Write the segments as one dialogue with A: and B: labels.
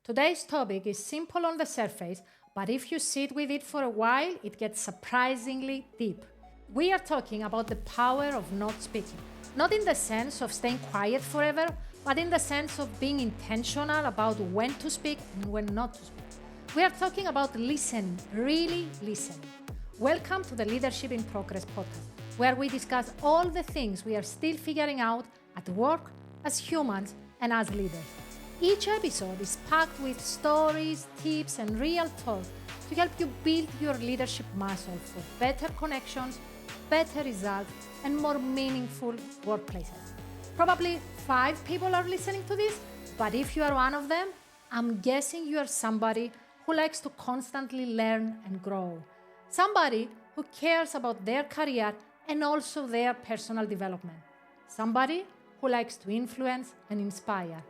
A: Today's topic is simple on the surface, but if you sit with it for a while, it gets surprisingly deep. We are talking about the power of not speaking. Not in the sense of staying quiet forever, but in the sense of being intentional about when to speak and when not to speak. We are talking about listening, really listening. Welcome to the Leadership in Progress podcast, where we discuss all the things we are still figuring out at work, as humans, and as leaders. Each episode is packed with stories, tips, and real talk to help you build your leadership muscle for better connections, better results, and more meaningful workplaces. Probably 5 people are listening to this, but if you are one of them, I'm guessing you are somebody who likes to constantly learn and grow. Somebody who cares about their career and also their personal development. Somebody who likes to influence and inspire.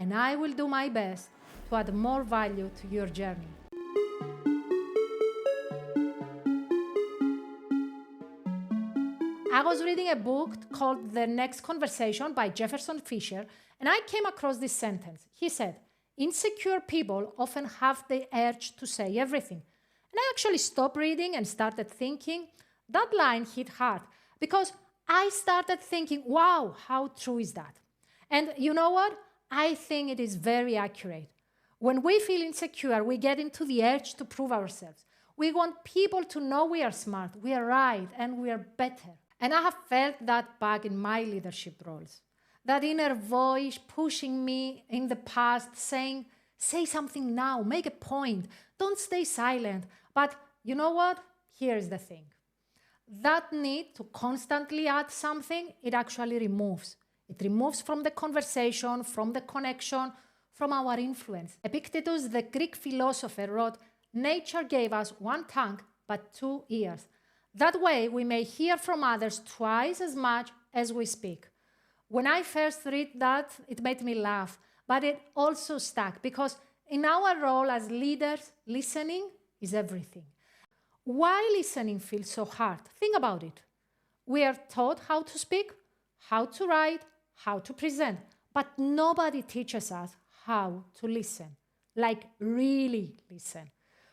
A: And I will do my best to add more value to your journey. I was reading a book called The Next Conversation by Jefferson Fisher, and I came across this sentence. He said, "Insecure people often have the urge to say everything." And I actually stopped reading and started thinking. That line hit hard because I started thinking, wow, how true is that? And you know what? I think it is very accurate. When we feel insecure, we get into the urge to prove ourselves. We want people to know we are smart, we are right, and we are better. And I have felt that back in my leadership roles. That inner voice pushing me in the past, saying, say something now, make a point, don't stay silent. But you know what? Here's the thing. That need to constantly add something, it actually removes. It removes from the conversation, from the connection, from our influence. Epictetus, the Greek philosopher, wrote, "Nature gave us one tongue, but 2 ears. That way we may hear from others twice as much as we speak." When I first read that, it made me laugh, but it also stuck because in our role as leaders, listening is everything. Why listening feels so hard? Think about it. We are taught how to speak, how to write, how to present, but nobody teaches us how to listen, like really listen.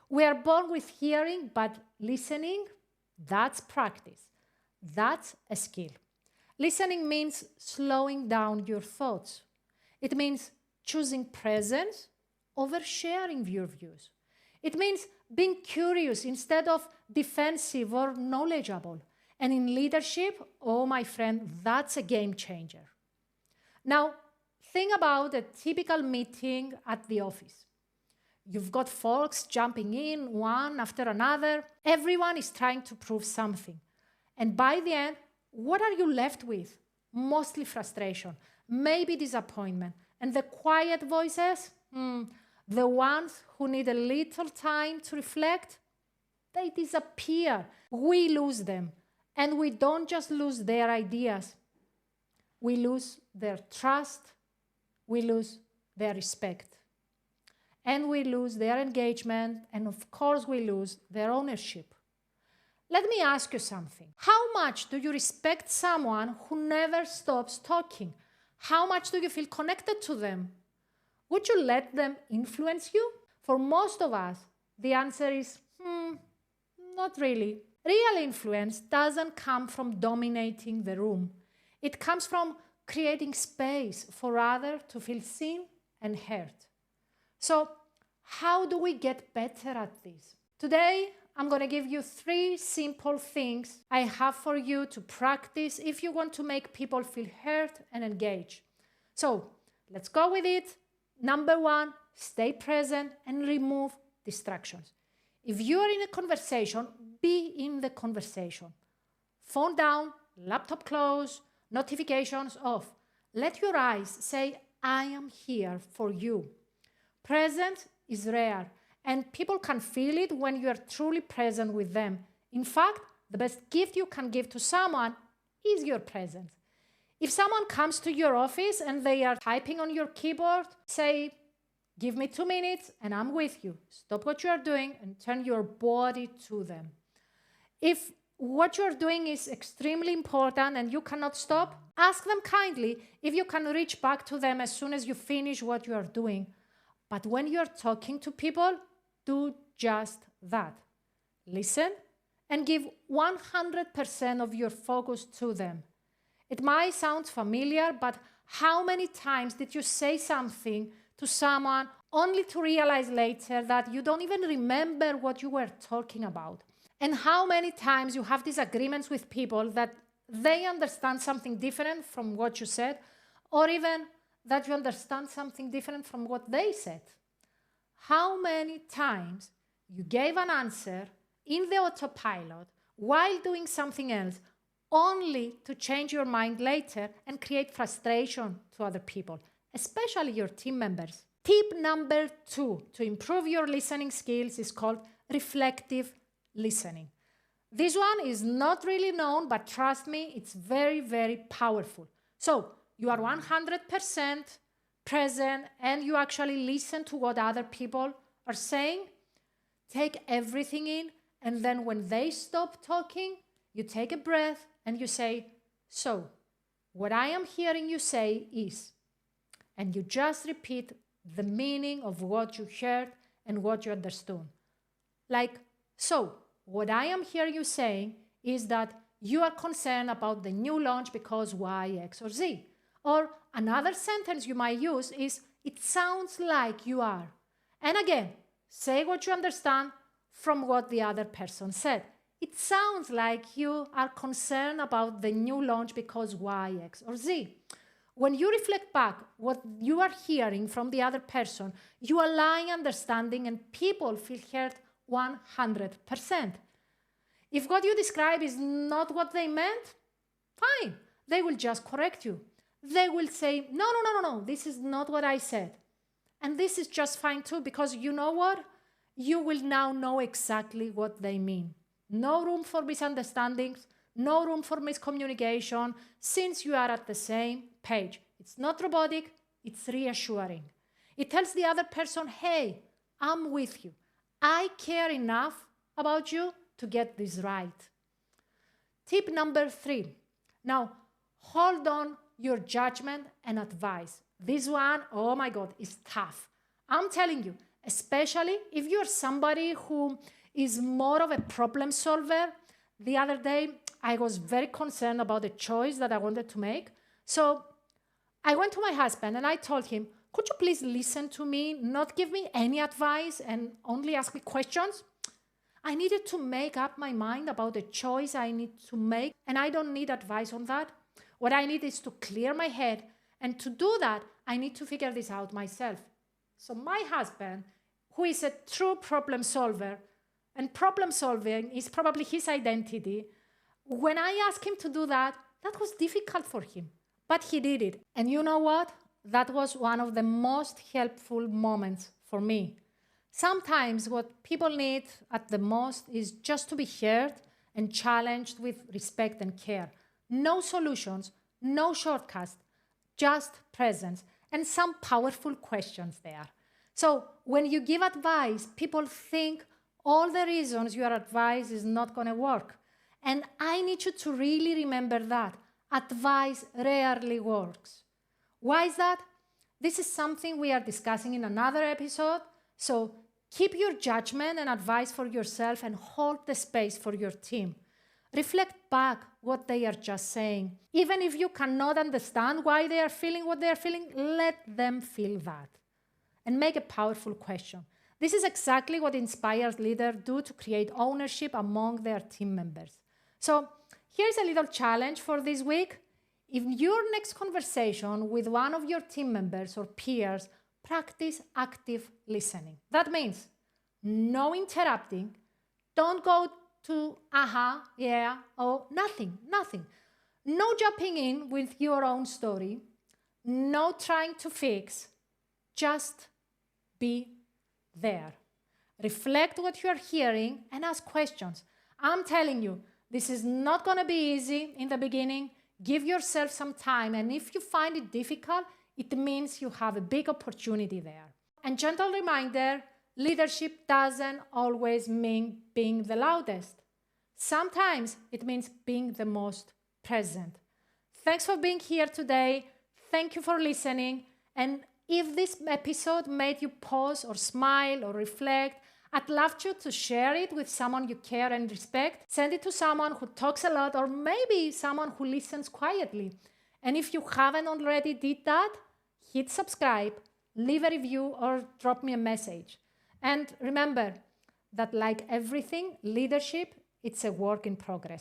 A: We are born with hearing, but listening, that's practice. That's a skill. Listening means slowing down your thoughts. It means choosing presence over sharing your views. It means being curious instead of defensive or knowledgeable. And in leadership, oh my friend, that's a game changer. Now, think about a typical meeting at the office. You've got folks jumping in one after another. Everyone is trying to prove something. And by the end, what are you left with? Mostly frustration, maybe disappointment. And the quiet voices, the ones who need a little time to reflect, they disappear. We lose them. And we don't just lose their ideas. We lose their trust. We lose their respect. And we lose their engagement. And of course, we lose their ownership. Let me ask you something. How much do you respect someone who never stops talking? How much do you feel connected to them? Would you let them influence you? For most of us, the answer is, not really. Real influence doesn't come from dominating the room. It comes from creating space for others to feel seen and heard. So, how do we get better at this? Today, I'm going to give you 3 simple things I have for you to practice if you want to make people feel heard and engaged. So, let's go with it. Number 1, stay present and remove distractions. If you are in a conversation, be in the conversation. Phone down, laptop closed, notifications off. Let your eyes say, I am here for you. Presence is rare, and people can feel it when you are truly present with them. In fact, the best gift you can give to someone is your presence. If someone comes to your office and they are typing on your keyboard, say, give me 2 minutes and I'm with you. Stop what you are doing and turn your body to them. If what you're doing is extremely important and you cannot stop, ask them kindly if you can reach back to them as soon as you finish what you are doing. But when you're talking to people, do just that. Listen and give 100% of your focus to them. It might sound familiar, but how many times did you say something to someone only to realize later that you don't even remember what you were talking about? And how many times you have disagreements with people that they understand something different from what you said, or even that you understand something different from what they said? How many times you gave an answer in the autopilot while doing something else, only to change your mind later and create frustration to other people, especially your team members? Tip number 2 to improve your listening skills is called reflective listening. This one is not really known, but trust me, it's very, very powerful. So you are 100% present and you actually listen to what other people are saying. Take everything in, and then when they stop talking, you take a breath and you say, so what I am hearing you say is, and you just repeat the meaning of what you heard and what you understood. Like, so what I am hearing you saying is that you are concerned about the new launch because Y, X, or Z. Or another sentence you might use is, it sounds like you are. And again, say what you understand from what the other person said. It sounds like you are concerned about the new launch because Y, X, or Z. When you reflect back what you are hearing from the other person, you align understanding and people feel heard 100%. If what you describe is not what they meant, fine. They will just correct you. They will say, no, this is not what I said. And this is just fine too, because you know what? You will now know exactly what they mean. No room for misunderstandings, no room for miscommunication, since you are at the same page. It's not robotic, it's reassuring. It tells the other person, hey, I'm with you. I care enough about you to get this right. Tip number 3. Now, hold on your judgment and advice. This one, oh my God, is tough. I'm telling you, especially if you're somebody who is more of a problem solver. The other day, I was very concerned about the choice that I wanted to make. So I went to my husband and I told him, could you please listen to me, not give me any advice and only ask me questions? I needed to make up my mind about the choice I need to make, and I don't need advice on that. What I need is to clear my head, and to do that, I need to figure this out myself. So my husband, who is a true problem solver, and problem solving is probably his identity, when I asked him to do that, that was difficult for him. But he did it. And you know what? That was one of the most helpful moments for me. Sometimes what people need at the most is just to be heard and challenged with respect and care. No solutions, no shortcuts, just presence and some powerful questions there. So when you give advice, people think all the reasons your advice is not going to work. And I need you to really remember that. Advice rarely works. Why is that? This is something we are discussing in another episode. So keep your judgment and advice for yourself and hold the space for your team. Reflect back what they are just saying. Even if you cannot understand why they are feeling what they are feeling, let them feel that. And make a powerful question. This is exactly what inspired leaders do to create ownership among their team members. So here's a little challenge for this week. In your next conversation with one of your team members or peers, practice active listening. That means no interrupting. Don't go to yeah, or nothing. No jumping in with your own story. No trying to fix. Just be there. Reflect what you are hearing and ask questions. I'm telling you, this is not going to be easy in the beginning. Give yourself some time, and if you find it difficult, it means you have a big opportunity there. And gentle reminder, leadership doesn't always mean being the loudest. Sometimes it means being the most present. Thanks for being here today. Thank you for listening. And if this episode made you pause or smile or reflect, I'd love you to share it with someone you care and respect. Send it to someone who talks a lot or maybe someone who listens quietly. And if you haven't already did that, hit subscribe, leave a review or drop me a message. And remember that like everything, leadership, it's a work in progress.